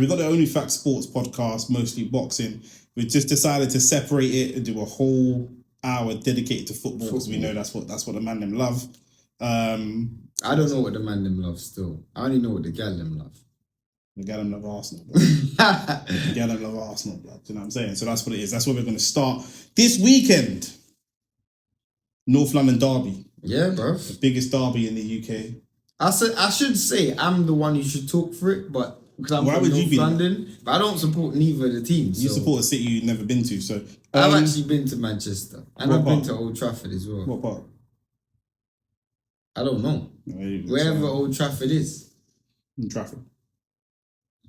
We've got the Onlyfacts Sports podcast, mostly boxing. We just decided to separate it and do a whole hour dedicated to football because we know that's what the man them love. I don't know what the man them love still. I only know what the gal them love. The gal them love Arsenal, bro. The gal them love Arsenal, bro. Do you know what I'm saying? So that's what it is. That's where we're going to start this weekend. North London derby. Yeah, bro. The biggest derby in the UK. I should say I'm the one who should talk for it, but because I'm from North London, but I don't support neither of the teams. You support a city you've never been to, so I've actually been to Manchester and I've been to Old Trafford as well. What part? I don't know. Wherever Old Trafford is. In Trafford.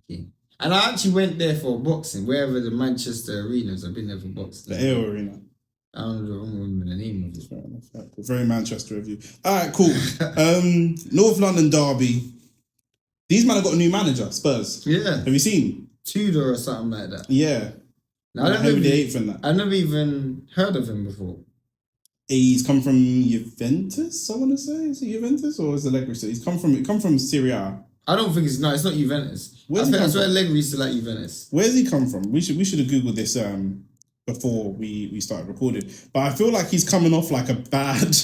Okay. And I actually went there for boxing. Wherever the Manchester arenas, I've been there for boxing. The AO Arena. I don't remember the name of it. Very Manchester of you. All right, cool. North London derby. These men have got a new manager, Spurs. Yeah. Have you seen? Tudor or something like that. Yeah. Now, I've never even heard of him before. He's come from Juventus, I want to say. Is it Juventus or is it Allegri? He's come from Serie A. I don't think it's not Juventus. I swear Allegri used to like Juventus. Where's he come from? We should have Googled this before we started recording. But I feel like he's coming off like a bad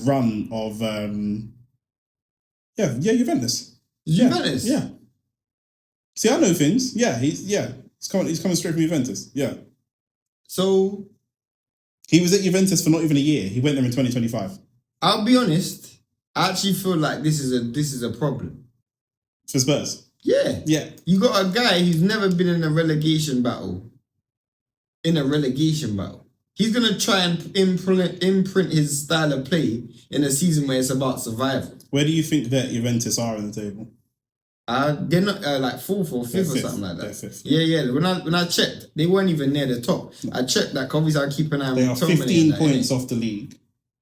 run of Juventus. Juventus? Yeah. See, I know things. Yeah, he's coming straight from Juventus. Yeah. So he was at Juventus for not even a year. He went there in 2025. I'll be honest. I actually feel like this is a problem for Spurs. Yeah. Yeah. You got a guy who's never been in a relegation battle. He's gonna try and imprint his style of play in a season where it's about survival. Where do you think that Juventus are in the table? They're not like fourth or fifth or something like that. They're fifth. Yeah. When I checked, they weren't even near the top. No. I checked that. Obviously, I keep an eye on. They are 15 points off the league,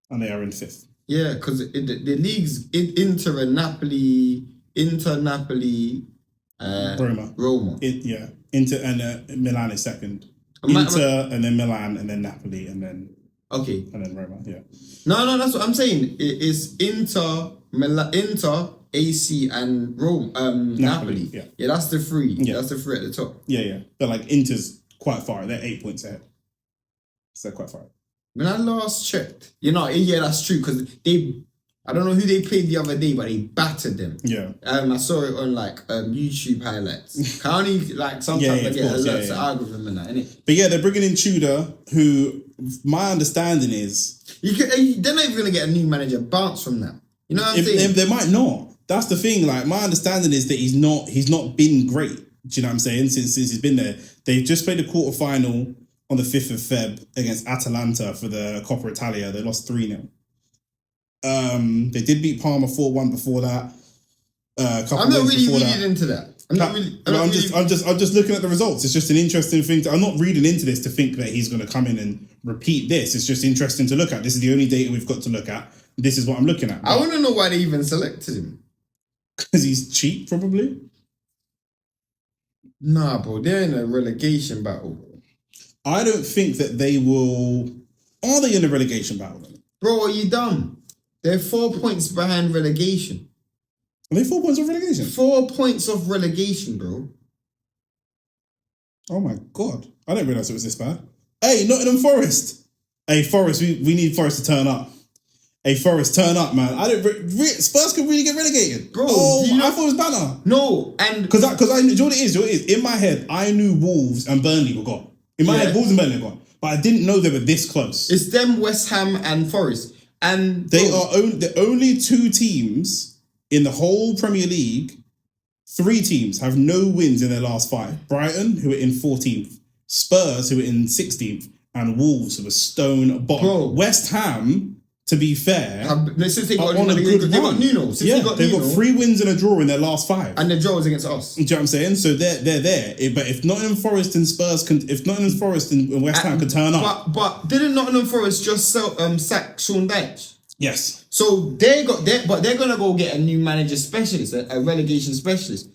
and they are in fifth. Yeah, because the league's Inter, Napoli, Roma. Inter and Milan is second. Inter and then Milan and then Napoli and then and then Roma. Yeah. No, that's what I'm saying. It's Inter, AC and Roma, Napoli. Yeah, that's the three. Yeah. That's the three at the top. Yeah. But like Inter's quite far. They're 8 points ahead. So they're quite far. When I last checked, that's true because I don't know who they played the other day, but they battered them. Yeah. I saw it on YouTube highlights. Can only sometimes I get alerts to algorithm and that, innit? But yeah, they're bringing in Tudor, who my understanding is they're not even gonna get a new manager bounce from that. You know what I'm saying? They might not. That's the thing. Like my understanding is that he's not been great. Do you know what I'm saying? Since he's been there, they've just played the quarterfinal on the 5th of Feb against Atalanta for the Coppa Italia. They lost 3-0. They did beat Parma 4-1 before that. I'm not really reading into that. I'm just looking at the results. It's just an interesting thing. I'm not reading into this to think that he's going to come in and repeat this. It's just interesting to look at. This is the only data we've got to look at. This is what I'm looking at. I want to know why they even selected him. Because he's cheap, probably. Nah, bro. They're in a relegation battle. I don't think that they will... Are they in a relegation battle? Bro, are you dumb? They're 4 points behind relegation. Are they 4 points of relegation? 4 points of relegation, bro. Oh my God. I didn't realise it was this bad. Hey, Nottingham Forest. Hey, Forest, we need Forest to turn up. Hey, Forest, turn up, man. Spurs could really get relegated. Bro, I thought it was banner. No, and... Because I you know what it is? In my head, I knew Wolves and Burnley were gone. In my head, Wolves and Burnley were gone. But I didn't know they were this close. It's them, West Ham and Forest. And they are the only two teams in the whole Premier League. 3 teams have no wins in their last 5. Brighton, who are in 14th. Spurs, who are in 16th. And Wolves, who are stone bottom. Bro. West Ham... To be fair, since they got Nuno. They've got 3 wins and a draw in their last 5, and the draw was against us. Do you know what I'm saying? So they're there. But if Nottingham Forest and West Ham could turn up, but didn't Nottingham Forest just sack Sean Dyche? Yes. So they're gonna go get a new manager specialist, a relegation specialist.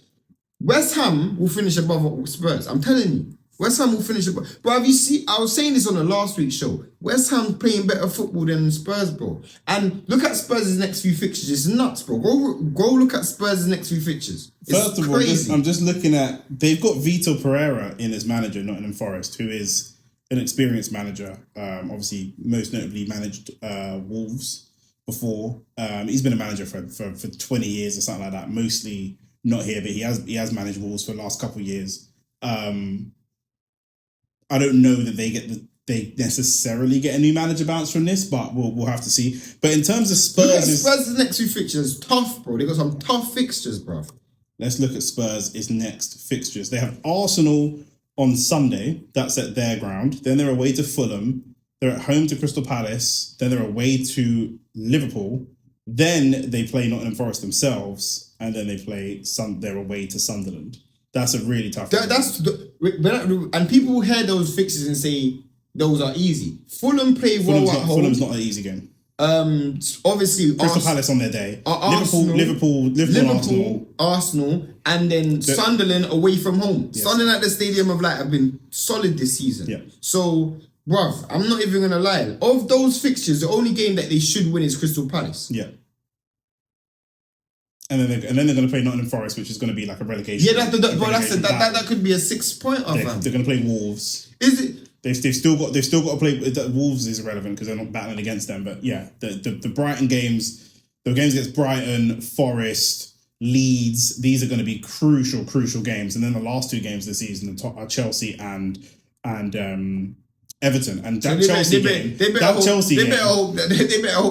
West Ham will finish above Spurs. I'm telling you. West Ham will finish it. Bro, have you seen? I was saying this on the last week's show. West Ham playing better football than Spurs, bro. And look at Spurs' next few fixtures. It's nuts, bro. Go look at Spurs' next few fixtures. It's First of all, I'm just looking at, they've got Vitor Pereira in as manager, Nottingham Forest, who is an experienced manager. Obviously, most notably managed Wolves before. He's been a manager for 20 years or something like that. Mostly not here, but he has managed Wolves for the last couple of years. I don't know that they necessarily get a new manager bounce from this, but we'll have to see. But in terms of Spurs, Spurs' next few fixtures tough, bro. They got some tough fixtures, bro. Let's look at Spurs' next fixtures. They have Arsenal on Sunday. That's at their ground. Then they're away to Fulham. They're at home to Crystal Palace. Then they're away to Liverpool. Then they play Nottingham Forest themselves, and then they're away to Sunderland. That's a really tough. And people hear those fixes and say those are easy. Fulham play well at home. Fulham's not an easy game. Obviously, Crystal Palace on their day. Liverpool, Arsenal, and then Sunderland away from home. Yes. Sunderland at the Stadium of Light have been solid this season. Yeah. So, bruv, I'm not even gonna lie. Of those fixtures, the only game that they should win is Crystal Palace. Yeah. And then they're going to play Nottingham Forest, which is going to be like a relegation. Yeah, that could be a 6-pointer. They're going to play Wolves. Is it? They've still got to play. Wolves is irrelevant because they're not battling against them. But yeah, the Brighton games, the games against Brighton, Forest, Leeds, these are going to be crucial games. And then the last two games of the season are Chelsea and Everton, and that Chelsea game. They better hope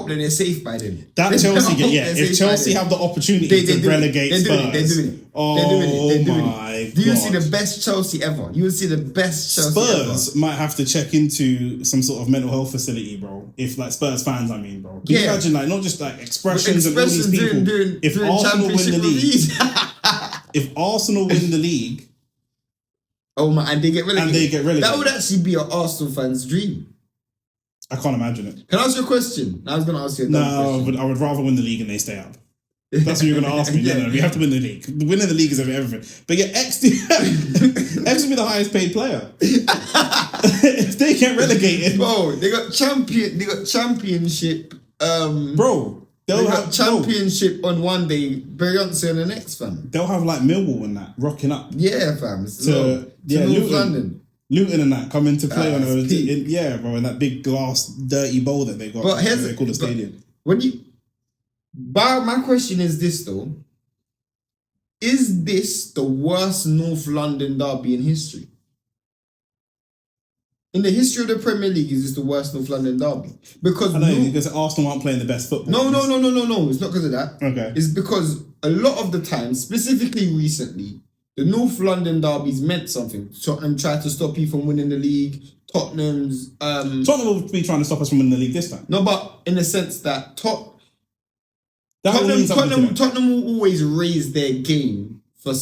that they're safe by then. That Chelsea game, yeah. If Chelsea have the opportunity to relegate Spurs, they're doing it. My God! Do you see the best Chelsea ever? You will see the best Chelsea Spurs ever. might have to check into some sort of mental health facility, bro. If like Spurs fans, I mean, bro. Can you imagine like not just like expressions of all these people? If Arsenal win the league, if Arsenal win the league. Oh my! And they get relegated. That would actually actually be an Arsenal fan's dream. I can't imagine it. Can I ask you a question? I was going to ask you another question. But I would rather win the league and they stay up. That's what you're going to ask me. Yeah. No, we have to win the league. Winning the league is everything. But yeah, X will be the highest paid player. If they get relegated, bro, they got championship. Bro. They'll have championship on one day, Beyonce on the next, fam. They'll have like Millwall and that rocking up. Yeah, fam. To North London. Luton and that come into play on in that big glass dirty bowl that they got. But they call the stadium. My question is this though: is this the worst North London derby in history? In the history of the Premier League, is this the worst North London derby? Because Arsenal aren't playing the best football. No. It's not because of that. Okay. It's because a lot of the time, specifically recently, the North London derbies meant something. Tottenham tried to stop you from winning the league. Tottenham will be trying to stop us from winning the league this time. No, but in the sense that Tottenham will always raise their game for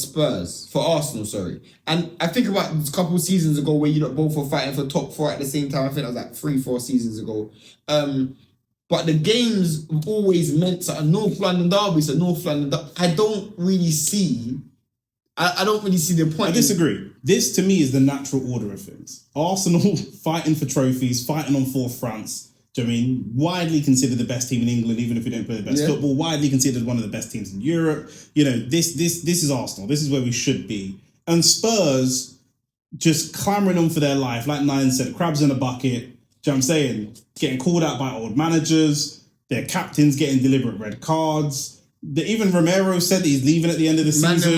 Arsenal, sorry. And I think about a couple of seasons ago where you lot both were fighting for top 4 at the same time. I think that was like 3-4 seasons ago. But the games have always meant a North London derby. So North London derby. I don't really see the point. I disagree. This to me is the natural order of things. Arsenal fighting for trophies, fighting on 4th France. Do you know what I mean? Widely considered the best team in England, even if we don't play the best football. Widely considered one of the best teams in Europe. You know, this is Arsenal. This is where we should be. And Spurs just clamoring on for their life. Like Nine said, crabs in a bucket. Do you know what I'm saying? Getting called out by old managers. Their captains getting deliberate red cards. Even Romero said that he's leaving at the end of the season.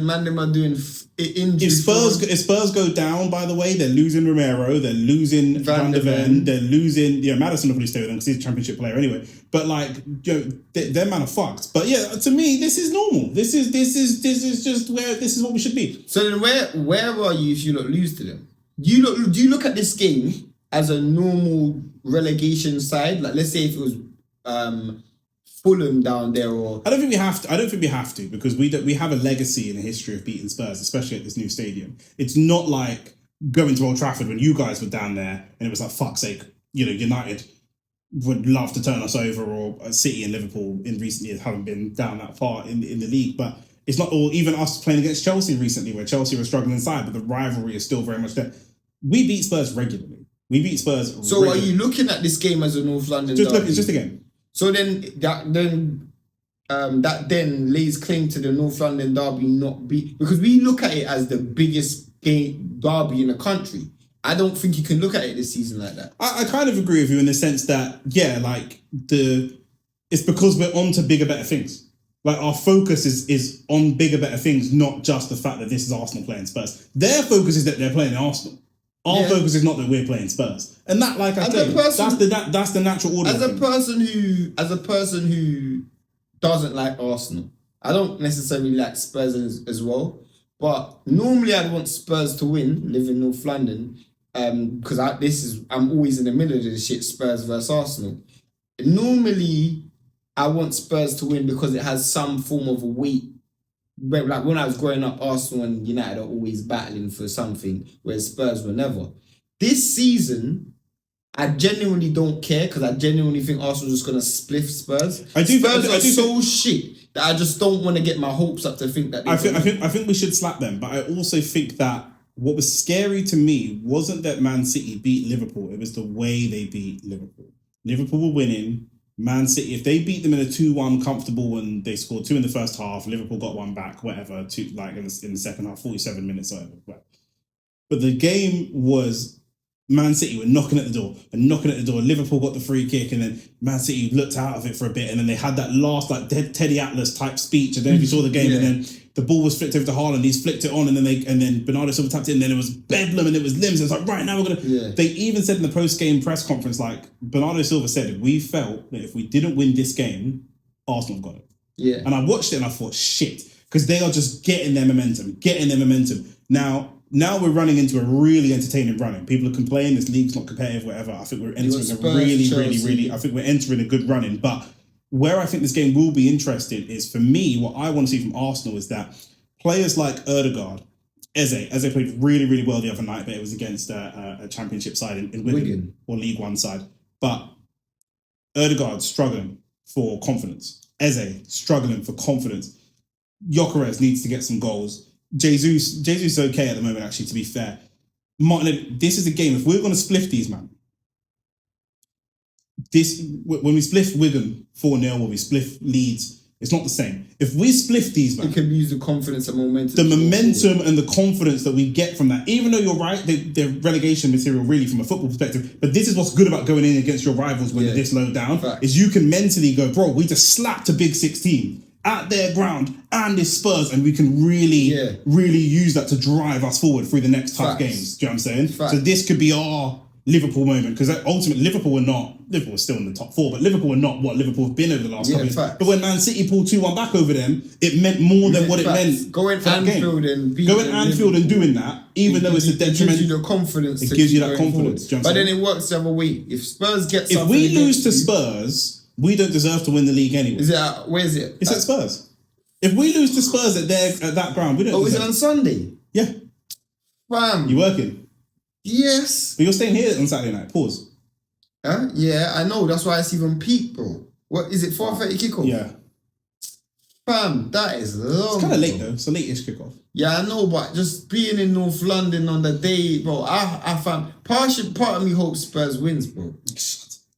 Man, are doing injury. If Spurs go down, by the way, they're losing Romero, they're losing Van de Ven, they're losing. Madison will probably stay with them because he's a championship player anyway. But like, their man are fucked. But yeah, to me, this is normal. This is just where this is what we should be. So then, where are you if you not lose to them? Do you look at this game as a normal relegation side? Like, let's say if it was Fulham down there, or I don't think we have to because we have a legacy and a history of beating Spurs, especially at this new stadium. It's not like going to Old Trafford when you guys were down there and it was like, fuck's sake, United would love to turn us over, or City and Liverpool in recent years haven't been down that far in the league. But It's not, or even us playing against Chelsea recently, where Chelsea were struggling inside, but the rivalry is still very much there. We beat Spurs regularly. So are you looking at this game as a North London derby? It's just a game. So then that lays claim to the North London derby not be, because we look at it as the biggest derby in the country. I don't think you can look at it this season like that. I kind of agree with you in the sense that, it's because we're on to bigger, better things. Like, our focus is on bigger, better things, not just the fact that this is Arsenal playing Spurs. Their focus is that they're playing Arsenal. Our focus is not that we're playing Spurs. And that, like I said, that's the natural order. As a person who doesn't like Arsenal, I don't necessarily like Spurs as well. But normally I'd want Spurs to win, live in North London, because I'm always in the middle of this shit, Spurs versus Arsenal. Normally, I want Spurs to win because it has some form of a weight. But like when I was growing up, Arsenal and United are always battling for something, whereas Spurs were never. This season, I genuinely don't care because I genuinely think Arsenal's just going to spliff Spurs. Spurs are so shit that I just don't want to get my hopes up to think that. I think we should slap them, but I also think that what was scary to me wasn't that Man City beat Liverpool; it was the way they beat Liverpool. Liverpool were winning. Man City, if they beat them in a 2-1 comfortable and they scored 2 in the first half, Liverpool got 1 back, whatever, 2 like in the second half, 47 minutes or whatever. But the game was Man City were knocking at the door. Liverpool got the free kick, and then Man City looked out of it for a bit, and then they had that last like Teddy Atlas type speech. And then if you saw the game, and then the ball was flicked over to Haaland, he's flicked it on, and then Bernardo Silva tapped it, and then it was bedlam, and it was limbs. And it's like, right now we're gonna. Yeah. They even said in the post-game press conference, like Bernardo Silva said, we felt that if we didn't win this game, Arsenal got it. Yeah. And I watched it and I thought, shit, because they are just getting their momentum. Now we're running into a really entertaining run. People are complaining this league's not competitive, whatever. I think we're entering I think we're entering a good run-in. But where I think this game will be interesting is, for me, what I want to see from Arsenal is that players like Ødegaard, Eze played really, really well the other night, but it was against a championship side in Wigan, or League One side. But Ødegaard struggling for confidence. Eze struggling for confidence. Gyökeres needs to get some goals. Jesus is okay at the moment, actually, to be fair. Martinelli, this is a game. If we're going to spliff these, man, when we spliff Wigan 4-0 or we spliff Leeds, it's not the same. If we spliff these, man, it can use the confidence and momentum. The momentum and the confidence that we get from that. Even though you're right, they're relegation material really from a football perspective. But this is what's good about going in against your rivals when you're this low down. Fact. Is you can mentally go, bro, we just slapped a big 16 at their ground and it's Spurs, and we can really use that to drive us forward through the next tough games. Do you know what I'm saying? Fact. So this could be our Liverpool moment, because ultimately Liverpool were still in the top 4, but Liverpool were not what Liverpool have been over the last couple of years. But when Man City pulled 2-1 back over them, it meant more than what it meant. Going Anfield and doing that, even though it's a detriment, it gives you the confidence. It gives you that confidence. But then it works the other way. If Spurs get something, if we lose to Spurs, we don't deserve to win the league anyway. Where is it? It's at Spurs. If we lose to Spurs at that ground, we don't. Oh, is it on Sunday? Yeah. Fam. You working? Yes. But you're staying here on Saturday night. Pause. Huh? Yeah, I know. That's why it's even peak, bro. What is it? 4:30 kickoff? Yeah. Fam, that is long. It's kind of late though. It's a late-ish kickoff. Yeah, I know, but just being in North London on the day, bro, I found part of me hopes Spurs wins, bro.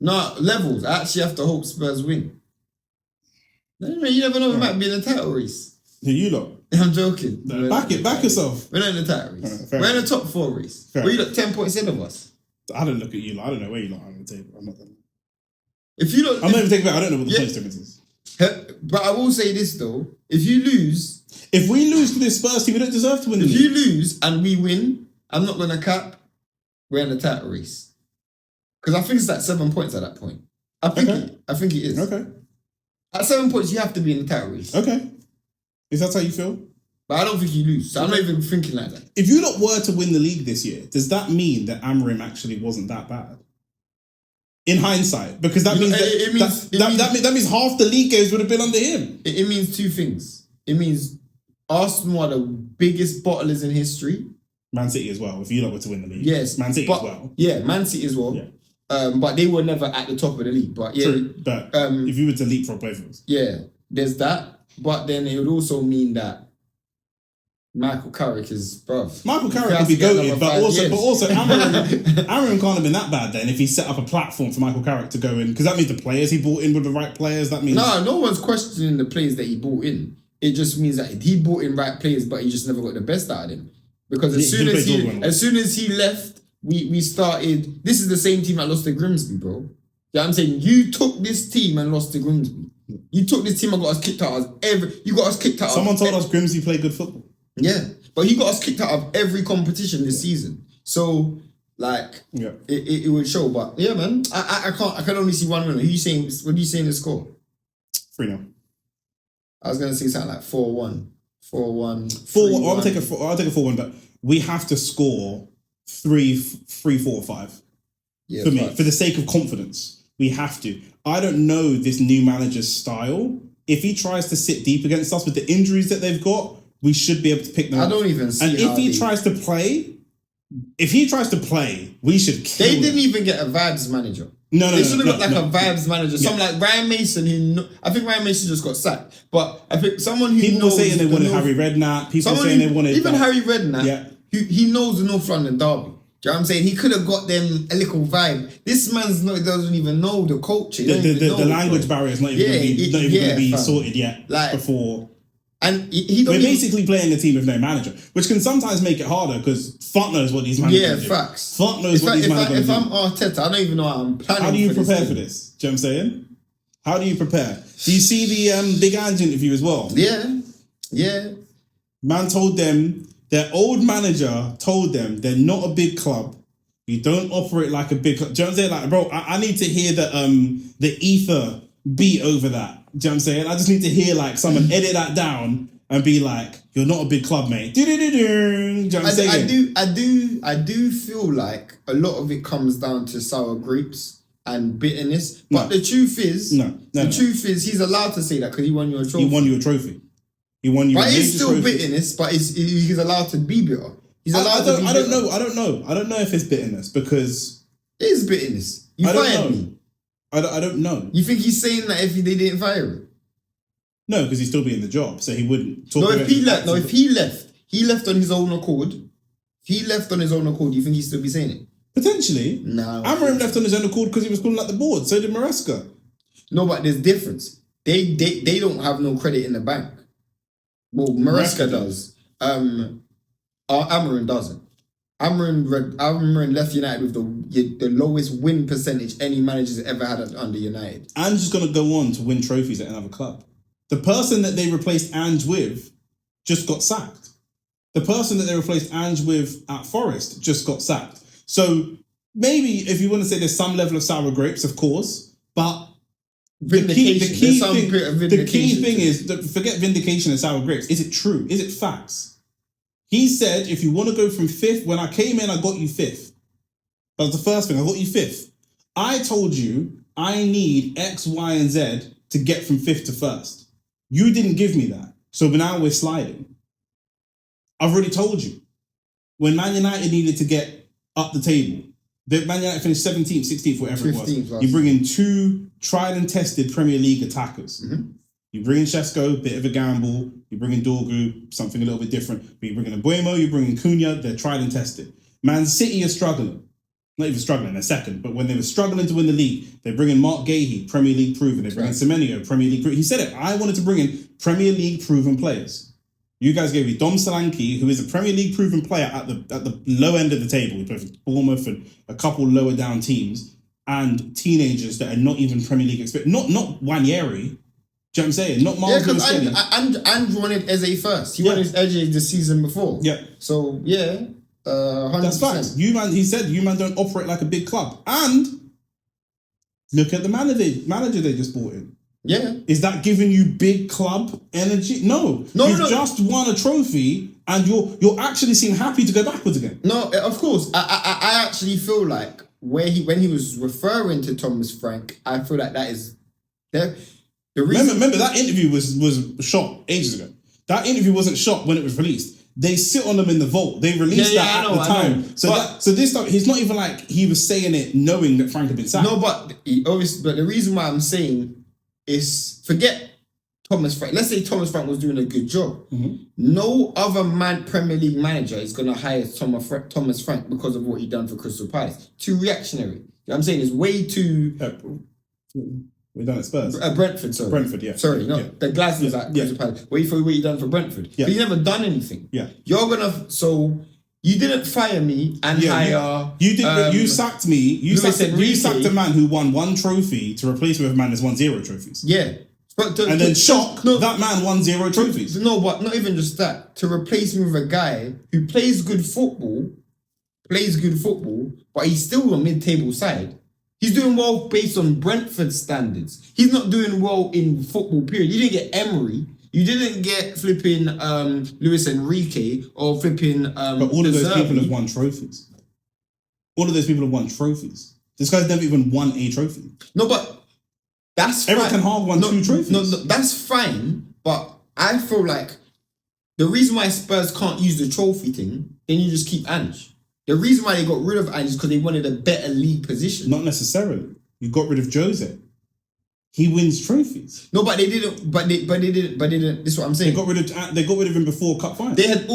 No, levels. I actually have to hope Spurs win. You never know, we might be in the title race. Who you lot? I'm joking. No, back yourself. We're not in the title race. We're in the top 4 race. Where you look 10 points in of us. I don't look at you. I don't know where you lot are on the table. I'm not gonna. I'm not even taking back. I don't know what the points difference is. But I will say this though: if we lose to this Spurs team, we don't deserve to win. If you lose and we win, I'm not gonna cap. We're in the title race because I think it's like 7 points at that point. I think it is. Okay. At 7 points, you have to be in the title race. Okay. Is that how you feel? But I don't think you lose. So I'm not even thinking like that. If you lot were to win the league this year, does that mean that Amorim actually wasn't that bad? In hindsight, because that means that means half the league games would have been under him. It means 2 things. It means Arsenal are the biggest bottlers in history. Man City as well. If you lot were to win the league, yes, Man City as well. Yeah, Man City as well. Yeah. But they were never at the top of the league. But yeah, true. But if you were to leapfrog both of us, yeah, there's that. but then it would also mean that Michael Carrick is, bruv. Michael Carrick could be goated, but also Amorim can't have been that bad then if he set up a platform for Michael Carrick to go in, because that means the players he brought in were the right players. That means no one's questioning the players that he brought in. It just means that he brought in right players, but he just never got the best out of them. Because as soon as he left, we started. This is the same team that lost to Grimsby, bro. Yeah, I'm saying you took this team and lost to Grimsby. You took this team and got us kicked out of you got us kicked out. Someone told us Grimsby played good football. Yeah, but he got us kicked out of every competition this season. So, like, it would show. But yeah, man, I can only see one winner. Who you saying? What are you saying the score? 3-0. I was gonna say something like 4-1. 4-1. 4-1. I'll take a 4-1, but we have to score 3, 4, 5. Yeah, for me, for the sake of confidence, we have to. I don't know this new manager's style. If he tries to sit deep against us with the injuries that they've got, we should be able to pick them up. I don't even see. And if he tries to play, we should kill They didn't even get a vibes manager. No. They should have got a vibes manager. Yeah. Someone like Ryan Mason, I think Ryan Mason just got sacked. But I think someone who people were saying they wanted Harry Redknapp. People were saying they wanted even Harry Redknapp. He knows the North London derby. Do you know what I'm saying? He could have got them a little vibe. This man's doesn't even know the culture. The language barrier is not even going to be sorted yet. Like, before. And we're basically playing a team with no manager, which can sometimes make it harder because fuck knows what these managers do. Facts. Fuck knows what these managers do. If I'm Arteta, I don't even know how I'm planning. How do you prepare for this? Do you know what I'm saying? How do you prepare? Do you see the Big Ange interview as well? Yeah. Man told them, their old manager told them they're not a big club. You don't operate like a big club. Do you know what I'm saying? Like, bro, I need to hear the ether beat over that. Do you know what I'm saying? I just need to hear like someone edit that down and be like, "You're not a big club, mate." Do you know what I'm saying? I do feel like a lot of it comes down to sour grapes and bitterness. But the truth is, truth is, he's allowed to say that because he won you a trophy. He won you a trophy. He won you. But it's still bitterness. But he's allowed to be bitter. He's allowed to be bitter. I don't know if it's bitterness because it is bitterness. You fired me. I don't know. You think he's saying that if they didn't fire him? No, because he'd still be in the job, so he wouldn't talk. If he left on his own accord. Do you think he'd still be saying it? Potentially. No. Amorim left on his own accord because he was calling out the board. So did Maresca. No, but there's difference. They don't have no credit in the bank. Well, Maresca does. Amorim doesn't. Amorim left United with the lowest win percentage any manager's ever had under United. Ange is going to go on to win trophies at another club. The person that they replaced Ange with just got sacked. The person that they replaced Ange with at Forest just got sacked. So maybe if you want to say there's some level of sour grapes, of course, but the key thing is, forget vindication and sour grapes. Is it true? Is it facts? He said, if you want to go from 5th, when I came in, I got you 5th. That was the first thing. I got you 5th. I told you I need X, Y, and Z to get from 5th to 1st. You didn't give me that. So now we're sliding. I've already told you. When Man United needed to get up the table, Man United finished 17th, 16th, whatever it was. You bring in 2 tried and tested Premier League attackers. Mm-hmm. You bring in Šeško, bit of a gamble. You bring in Dorgu, something a little bit different. But you bring in Buemo, you bring in Cunha, they're tried and tested. Man City are struggling. Not even struggling, they're second. But when they were struggling to win the league, they bring in Mark Gahey, Premier League proven. They bring in Semenyo, Premier League proven. He said it. I wanted to bring in Premier League proven players. You guys gave me Dom Solanke, who is a Premier League proven player at the low end of the table. He played for Bournemouth and a couple lower down teams. And teenagers that are not even Premier League experienced. Not Wanyeri. Do you know what I'm saying? Not Miles Lewis-Skelly. And wanted Eze first. He wanted Eze the season before. Yeah. So, 100%. That's facts. He said, you man don't operate like a big club. And look at the manager they just brought in. Yeah. Is that giving you big club energy? No. You've just won a trophy and you're actually seem happy to go backwards again. No, of course. I actually feel like when he was referring to Thomas Frank, I feel like that is... Remember that interview was shot ages ago. That interview wasn't shot when it was released. They sit on them in the vault. They released that at the time. So this time he's not even like he was saying it knowing that Frank had been sacked. No, but the reason why I'm saying is forget Thomas Frank. Let's say Thomas Frank was doing a good job. Mm-hmm. No other Premier League manager is going to hire Thomas Frank because of what he done for Crystal Palace. Too reactionary. You know what I'm saying? It's way too... We done at Spurs. Brentford, sorry. Brentford, yeah. Sorry, no. Yeah. The Glasgow's at Crystal Palace. Wait for what you done for Brentford. Yeah. But you never done anything. Yeah. You're going to... So... You didn't fire me and hire... You did. You sacked me. You sacked a man who won 1 trophy to replace me with a man that's won 0 trophies. Yeah. But and then that man won 0 trophies. No, but not even just that. To replace me with a guy who plays good football, but he's still a mid-table side. He's doing well based on Brentford standards. He's not doing well in football, period. You didn't get Emery. You didn't get flipping Luis Enrique or flipping But all of those people have won trophies. All of those people have won trophies. This guy's never even won a trophy. No, but that's Eric Ten Hag won 2 trophies. No, that's fine. But I feel like the reason why Spurs can't use the trophy thing, then you just keep Ange. The reason why they got rid of Ange is because they wanted a better league position. Not necessarily. You got rid of Jose. He wins trophies. No, but they didn't. But they didn't. This is what I'm saying. They got rid of him before Cup final. They had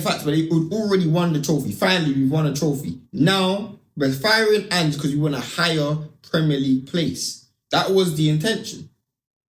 facts, but they already won the trophy. Finally, we won a trophy. Now we're firing Ange because we want a higher Premier League place. That was the intention.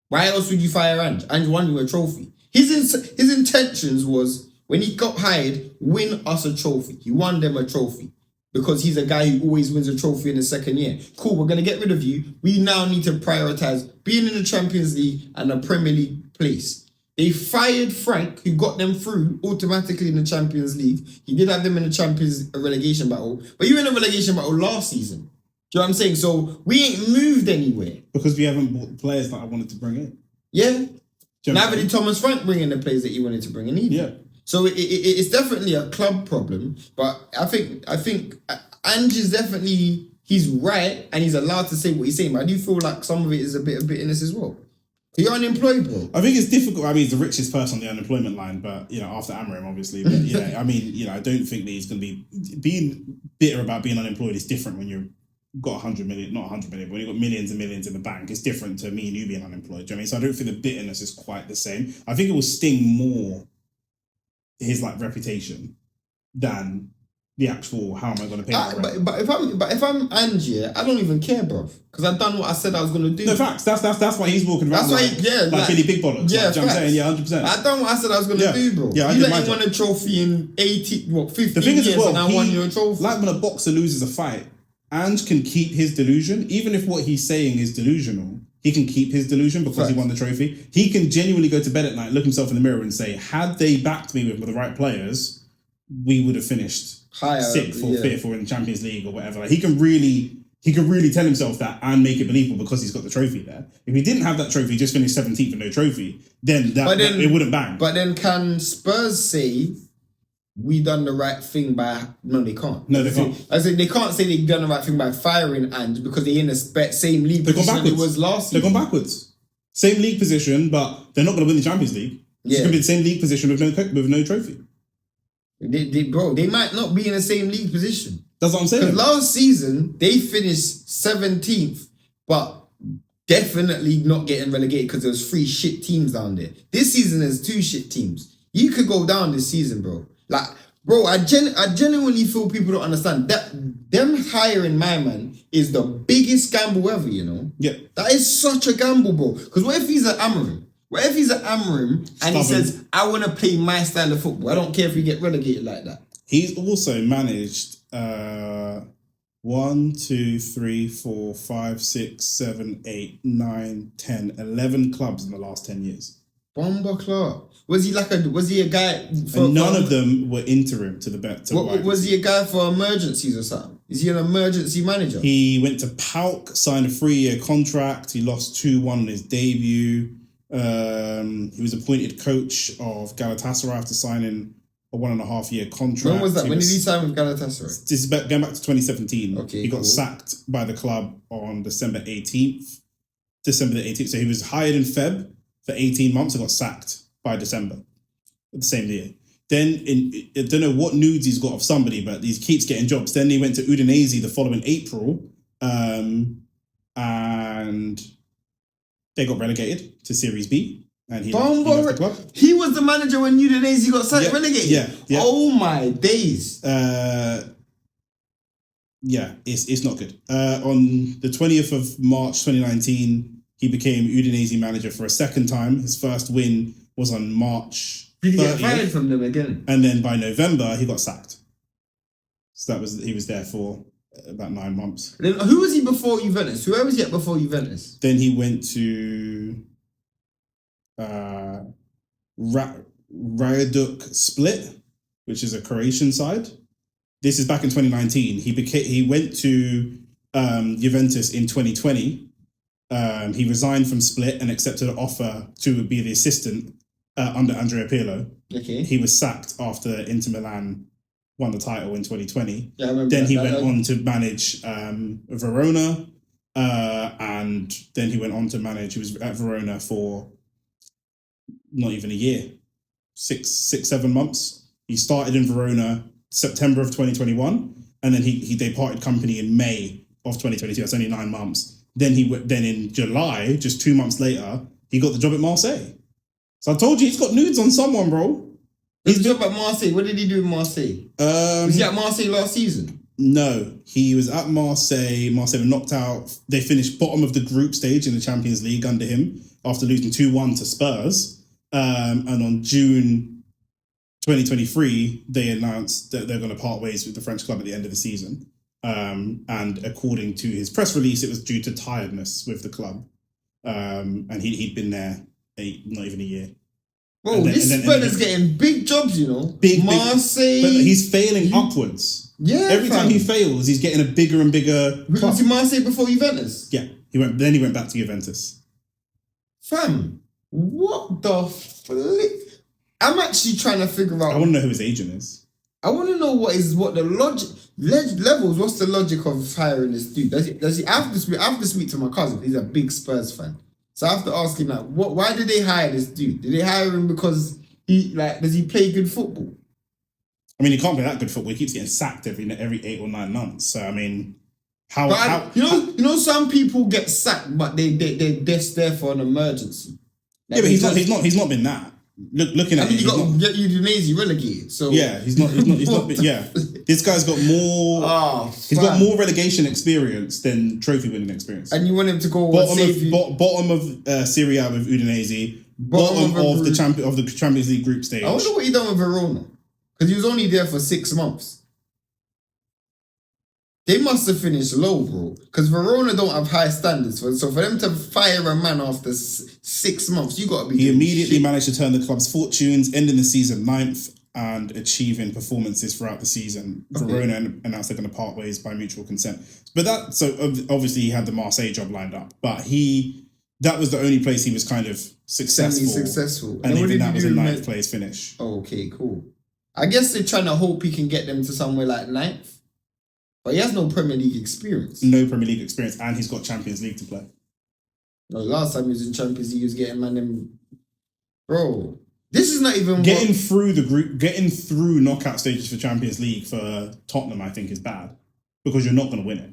Why else would you fire Ange? Ange won you a trophy. His intentions was when he got hired, win us a trophy. He won them a trophy. Because he's a guy who always wins a trophy in the second year. Cool, we're going to get rid of you. We now need to prioritise being in the Champions League and a Premier League place. They fired Frank, who got them through automatically in the Champions League. He did have them in the Champions relegation battle. But you were in a relegation battle last season. Do you know what I'm saying? So we ain't moved anywhere. Because we haven't bought the players that I wanted to bring in. Yeah. Neither did Thomas Frank bring in the players that he wanted to bring in either. Yeah. So it's definitely a club problem, but I think Ange is definitely, he's right and he's allowed to say what he's saying, but I do feel like some of it is a bit of bitterness as well. You're unemployed, bro. I think it's difficult. I mean, he's the richest person on the unemployment line, but, after Amorim, obviously. But, I mean, I don't think that he's going to be... Being bitter about being unemployed is different when you've got 100 million, not 100 million, but when you've got millions and millions in the bank. It's different to me and you being unemployed. Do you know what I mean? So I don't think the bitterness is quite the same. I think it will sting more his reputation than the actual how am I going to pay rent. But if I'm Angie, I don't even care, bro, because I've done what I said I was going to do. No facts. That's why he's walking around. That's why, Billy Big Bollocks. Yeah, I'm saying, 100%. I done what I said I was going to do, bro. Yeah, you let him win a trophy in 15 the thing is, years, and I won you a trophy. Like when a boxer loses a fight, Ange can keep his delusion, even if what he's saying is delusional. He can keep his delusion because he won the trophy. He can genuinely go to bed at night, look himself in the mirror and say, had they backed me with the right players, we would have finished higher, 6th or 5th or in the Champions League or whatever. He can really tell himself that and make it believable because he's got the trophy there. If he didn't have that trophy, just finished 17th with no trophy, then it wouldn't bang. But then can Spurs say, we done the right thing by... No, they can't. No, they can't. I said they can't say they done the right thing by firing Ange because they're in the same league position that it was last season. They've gone backwards. Same league position, but they're not going to win the Champions League. It's going to be the same league position with no trophy. They might not be in the same league position. That's what I'm saying. Because last season, they finished 17th, but definitely not getting relegated because there was 3 shit teams down there. This season, there's 2 shit teams. You could go down this season, bro. I genuinely feel people don't understand that them hiring my man is the biggest gamble ever, Yeah. That is such a gamble, bro. Because what if he's an Amorim? What if he's an Amorim and he says, I want to play my style of football. I don't care if we get relegated like that. He's also managed 1, 2, 3, 4, 5, 6, 7, 8, 9, 10, 11 clubs in the last 10 years. Bomber Clark. Was he a guy for... And none of them were interim to the bet. Was he a guy for emergencies or something? Is he an emergency manager? He went to PAOK, signed a 3-year contract. He lost 2-1 on his debut. He was appointed coach of Galatasaray after signing a 1.5-year contract. When was that? When did he sign with Galatasaray? This is going back to 2017. Okay, he got sacked by the club on December the 18th. So he was hired in Feb for 18 months and got sacked by December of the same year. Then, I don't know what nudes he's got of somebody, but he keeps getting jobs. Then he went to Udinese the following April, and they got relegated to Series B. And he left the club. He was the manager when Udinese got relegated. Yeah. Oh my days. It's not good. On the 20th of March 2019, he became Udinese manager for a second time. His first win was on March 30th. Did he get fired from them again? And then by November, he got sacked. So he was there for about 9 months. Then who was he before Juventus? Where was he at before Juventus? Then he went to Rajduk Split, which is a Croatian side. This is back in 2019. He went to Juventus in 2020. He resigned from Split and accepted an offer to be the assistant under Andrea Pirlo. Okay. He was sacked after Inter Milan won the title in 2020. Yeah, I remember then he went on to manage Verona, and then he went on to manage. He was at Verona for not even a year, 7 months. He started in Verona September of 2021, and then they parted company in May of 2022. That's only 9 months. Then in July, just 2 months later, he got the job at Marseille. So I told you he's got nudes on someone, bro. He's the job at Marseille. What did he do in Marseille? Was he at Marseille last season? No, he was at Marseille. Marseille were knocked out. They finished bottom of the group stage in the Champions League under him after losing 2-1 to Spurs. And on June 2023, they announced that they're going to part ways with the French club at the end of the season. And according to his press release, it was due to tiredness with the club. And he'd been there not even a year. Bro, this Spurs is getting big jobs, you know. Marseille. But he's failing upwards. Yeah. Every time he fails, he's getting a bigger and bigger club. Was he Marseille before Juventus? Yeah. He went back to Juventus. Fam, what the flip? I'm actually trying to figure out. I want to know who his agent is. I want to know what the logic levels. What's the logic of hiring this dude? Does he? I have to speak to my cousin. He's a big Spurs fan. So I have to ask him, like, why did they hire this dude? Did they hire him because does he play good football? I mean, he can't play that good football. He keeps getting sacked every 8 or 9 months. So I mean, some people get sacked, but they're just there for an emergency. Like, yeah, but he's not been that. Looking at it, you got to get Udinese relegated. So yeah, he's not been. Yeah, this guy's got more. He's got more relegation experience than trophy winning experience. And you want him to go bottom of Serie A with Udinese, bottom of the Champions League group stage. I wonder what he done with Verona, because he was only there for 6 months. They must have finished low, bro. Because Verona don't have high standards. So for them to fire a man after 6 months, you got to be... He immediately managed to turn the club's fortunes, ending the season 9th and achieving performances throughout the season. Okay. Verona announced they're going to part ways by mutual consent. But obviously he had the Marseille job lined up. But that was the only place he was kind of successful. Semi-successful. And even that was a 9th place finish. Oh, okay, cool. I guess they're trying to hope he can get them to somewhere like 9th. But he has no Premier League experience. No Premier League experience, and he's got Champions League to play. No, last time he was in Champions League, he was getting them. Bro, this is not even getting through knockout stages for Champions League for Tottenham. I think is bad because you're not going to win it.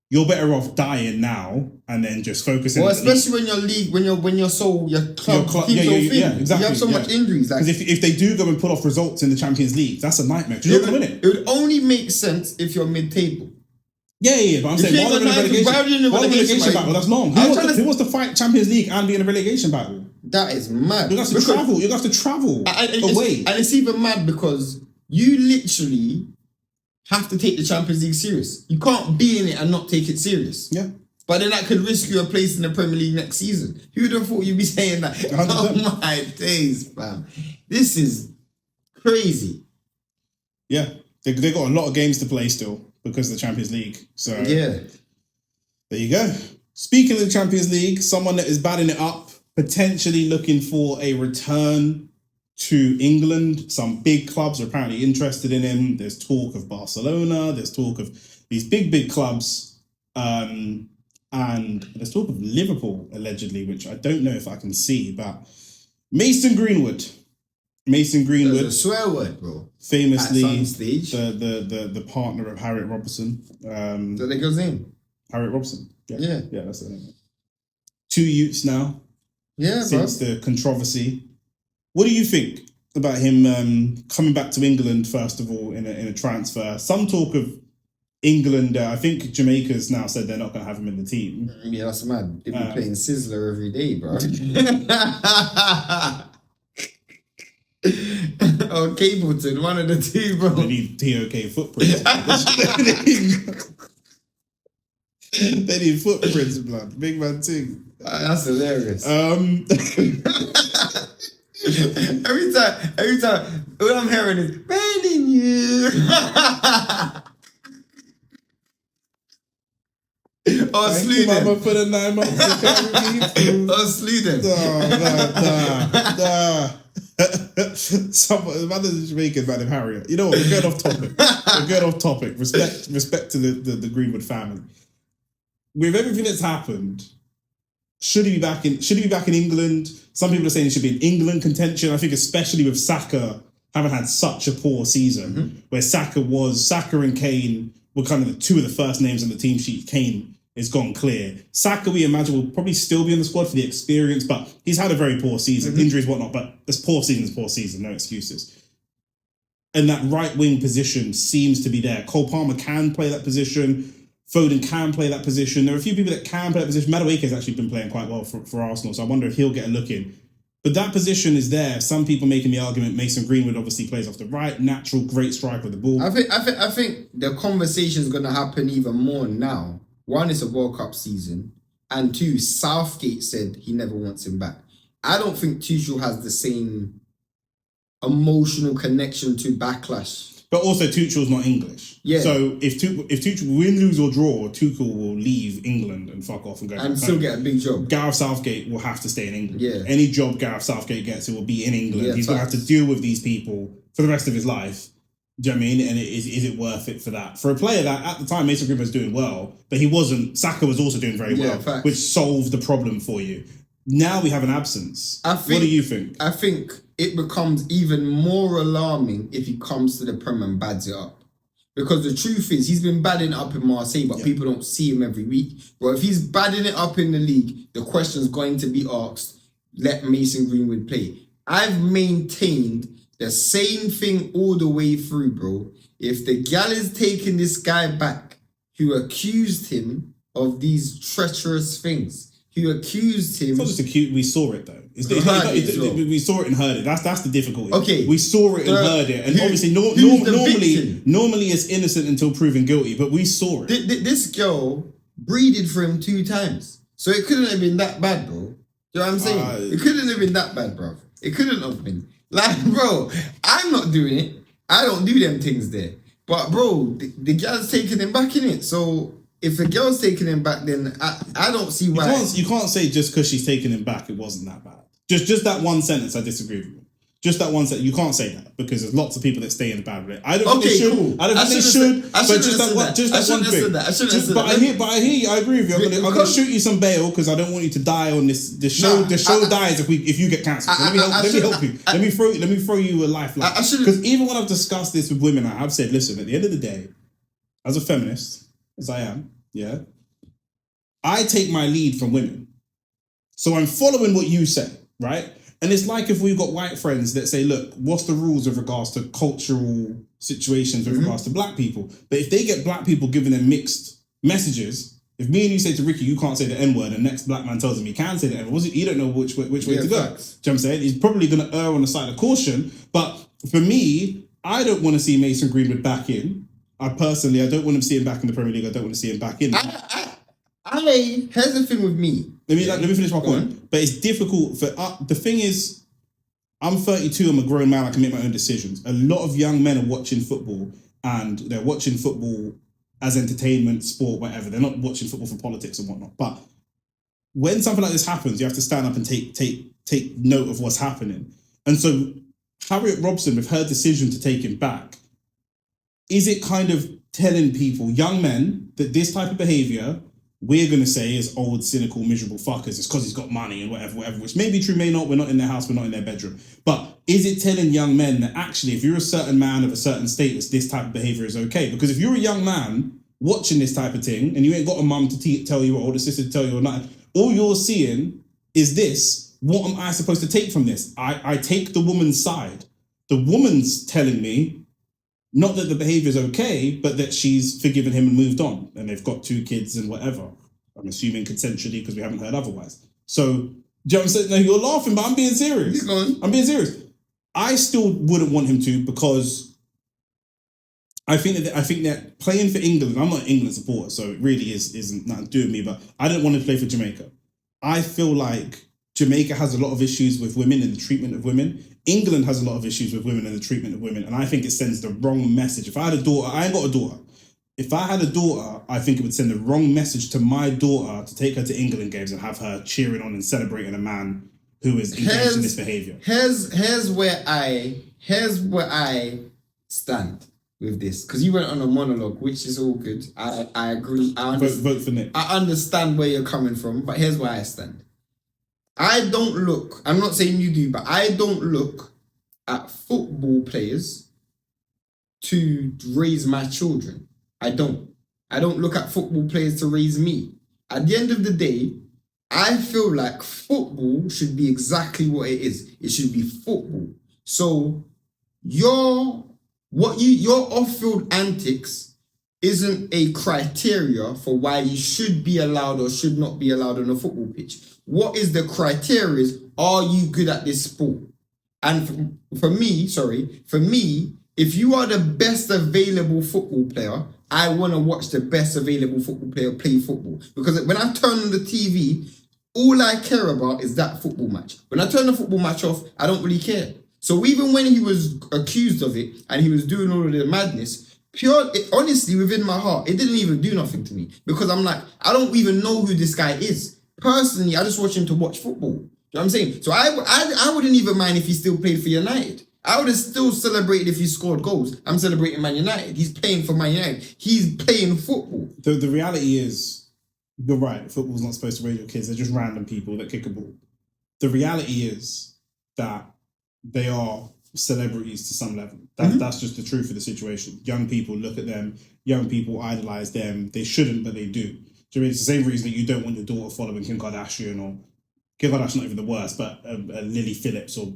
You're better off dying now and then just focusing. Well, especially when your league, when your club exactly. You have so much injuries. Because if they do go and pull off results in the Champions League, that's a nightmare. You're not going to win it. It would only make sense if you're mid-table. Yeah. But I'm saying while they're in a relegation battle, that's long. Who wants to fight Champions League and be in a relegation battle? That is mad. You have to travel. You have to travel away. And it's even mad because you literally have to take the Champions League serious. You can't be in it and not take it serious. Yeah. But then that could risk you a place in the Premier League next season. Who would have thought you'd be saying that? 100%. Oh my days, fam. This is crazy. Yeah. They got a lot of games to play still because of the Champions League. So yeah. There you go. Speaking of the Champions League, someone that is batting it up, potentially looking for a return to England. Some big clubs are apparently interested in him. There's talk of Barcelona. There's talk of these big clubs. And there's talk of Liverpool, allegedly, which I don't know if I can see. But Mason Greenwood. That's a swear word, bro. Famously, at some stage. the partner of Harriet Robertson. Is that the girl's name? Harriet Robertson. Yeah, that's the name. 2 youths now. since the controversy. What do you think about him coming back to England, first of all, in a transfer? Some talk of England, I think Jamaica's now said they're not going to have him in the team. Yeah, that's mad. They'd be playing Sizzler every day, bro. Or Capleton, one of the two, bro. They need TOK footprints. They need footprints, blood. Big man thing. That's hilarious. Every time, all I'm hearing is "Bending you." Oh, slew them. Mama for the 9 months to carry me through. Oh, slew them. Some man is Jamaican, man, Harriet. You know what? We're going off topic. Respect to the Greenwood family. With everything that's happened, should he be back in England? Some people are saying he should be in England contention. I think especially with Saka having had such a poor season, where Saka and Kane were kind of the two of the first names on the team sheet. Kane is gone clear. Saka, we imagine, will probably still be in the squad for the experience, but he's had a very poor season, injuries, whatnot, but this poor season, no excuses. And that right wing position seems to be there. Cole Palmer can play that position. Foden can play that position. There are a few people that can play that position. Madueke has actually been playing quite well for Arsenal, so I wonder if he'll get a look in. But that position is there. Some people making the argument Mason Greenwood obviously plays off the right, natural, great striker of the ball. I think the conversation is going to happen even more now. One, it's a World Cup season, and two, Southgate said he never wants him back. I don't think Tuchel has the same emotional connection to backlash. But also Tuchel's not English. Yeah. So if Tuchel win, lose or draw, Tuchel will leave England and fuck off and go and still get a big job. Gareth Southgate will have to stay in England. Yeah. Any job Gareth Southgate gets, it will be in England. Yeah, he's going to have to deal with these people for the rest of his life. Do you know what I mean? And is it worth it for that? For a player that at the time Mason Greenwood was doing well, but he wasn't. Saka was also doing very well, facts. which solved the problem for you. Now we have an absence. What do you think? I think it becomes even more alarming if he comes to the Prem and bads it up. Because the truth is, he's been badding it up in Marseille, but people don't see him every week. But if he's badding it up in the league, the question's going to be asked, let Mason Greenwood play. I've maintained the same thing all the way through, bro. If the gal is taking this guy back who accused him of these treacherous things, who accused him... It's not just acute, we saw it though. We saw it and heard it. That's the difficulty. Okay. We saw it and heard it. And obviously, normally it's innocent until proven guilty, but we saw it. This girl breeded for him 2 times. So it couldn't have been that bad, bro. You know what I'm saying? It couldn't have been that bad, bro. It couldn't have been. Like, bro, I'm not doing it. I don't do them things there. But, bro, the girl's taking him back in it. So... if the girl's taking him back, then I don't see why. You can't say just because she's taking him back, it wasn't that bad. Just that one sentence, I disagree with you. Just that one sentence, you can't say that because there's lots of people that stay in the bad relationship. I don't think they should. Cool. I don't think they should. But just that one thing. But I hear you. I agree with you. I'm going to shoot you some bail because I don't want you to die on this. The show dies if you get cancelled. So let me help you. Let me throw you a lifeline. Because even when I've discussed this with women, I've said, listen, at the end of the day, as a feminist, as I am, yeah, I take my lead from women. So I'm following what you say, right? And it's like if we've got white friends that say, look, what's the rules with regards to cultural situations with regards to black people? But if they get black people giving them mixed messages, if me and you say to Ricky, you can't say the N-word, and next black man tells him he can say the N-word, you don't know which way to go. Facts. Do you know what I'm saying? He's probably going to err on the side of caution. But for me, I don't want to see Mason Greenwood back in. I don't want to see him back in the Premier League. I don't want to see him back in. Here's the thing with me. Let me finish my point. But it's difficult for the thing is, I'm 32. I'm a grown man. I can make my own decisions. A lot of young men are watching football, and they're watching football as entertainment, sport, whatever. They're not watching football for politics and whatnot. But when something like this happens, you have to stand up and take note of what's happening. And so Harriet Robson, with her decision to take him back, is it kind of telling people, young men, that this type of behaviour, we're going to say is old, cynical, miserable fuckers, it's because he's got money and whatever, which may be true, may not, we're not in their house, we're not in their bedroom. But is it telling young men that actually, if you're a certain man of a certain status, this type of behaviour is okay? Because if you're a young man watching this type of thing, and you ain't got a mum to tell you or older sister to tell you or nothing, all you're seeing is this, what am I supposed to take from this? I take the woman's side. The woman's telling me not that the behavior is okay, but that she's forgiven him and moved on, and they've got 2 kids and whatever. I'm assuming consensually because we haven't heard otherwise. So, do you know what I'm saying? No, you're laughing, but I'm being serious. Keep going. I'm being serious. I still wouldn't want him to, because I think that playing for England, I'm not an England supporter, so it really isn't nothing to do with me, but I don't want to play for Jamaica. I feel like Jamaica has a lot of issues with women and the treatment of women. England has a lot of issues with women and the treatment of women, and I think it sends the wrong message. If I had a daughter, I ain't got a daughter. If I had a daughter, I think it would send the wrong message to my daughter to take her to England games and have her cheering on and celebrating a man who is engaged in this behaviour. Here's where I stand with this, because you went on a monologue, which is all good. I agree. Vote for Nick. I understand where you're coming from, but here's where I stand. I don't look, I'm not saying you do, but I don't look at football players to raise my children. I don't look at football players to raise me. At the end of the day, I feel like football should be exactly what it is. It should be football. So your off-field antics isn't a criteria for why you should be allowed or should not be allowed on a football pitch. What is the criteria is, are you good at this sport? And for me, if you are the best available football player, I want to watch the best available football player play football. Because when I turn on the TV, all I care about is that football match. When I turn the football match off, I don't really care. So even when he was accused of it and he was doing all of the madness, honestly, within my heart, it didn't even do nothing to me. Because I'm like, I don't even know who this guy is. Personally, I just watch him to watch football. You know what I'm saying? So I wouldn't even mind if he still played for United. I would have still celebrated if he scored goals. I'm celebrating Man United. He's playing for Man United. He's playing football. The reality is, you're right, football's not supposed to raise your kids. They're just random people that kick a ball. The reality is that they are celebrities to some level. That's just the truth of the situation. Young people look at them. Young people idolize them. They shouldn't, but they do. Do you mean it's the same reason that you don't want your daughter following Kim Kardashian, or Kim Kardashian's not even the worst, but Lily Phillips or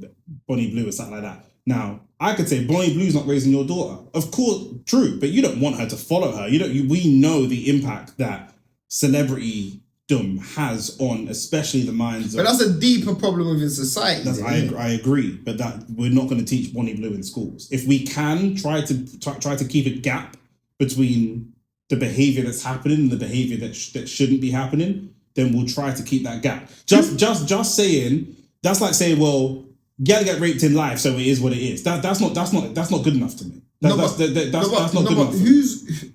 Bonnie Blue or something like that. Now, I could say Bonnie Blue's not raising your daughter. Of course, true, but you don't want her to follow her. We know the impact that celebritydom has on, especially the minds of... But that's a deeper problem within society. I agree, but that we're not going to teach Bonnie Blue in schools. If we can try to keep a gap between the behaviour that's happening and the behaviour that shouldn't be happening, then we'll try to keep that gap. Just saying, that's like saying, well, Gal get raped in life, so it is what it is. That's not good enough to me. That's not good enough.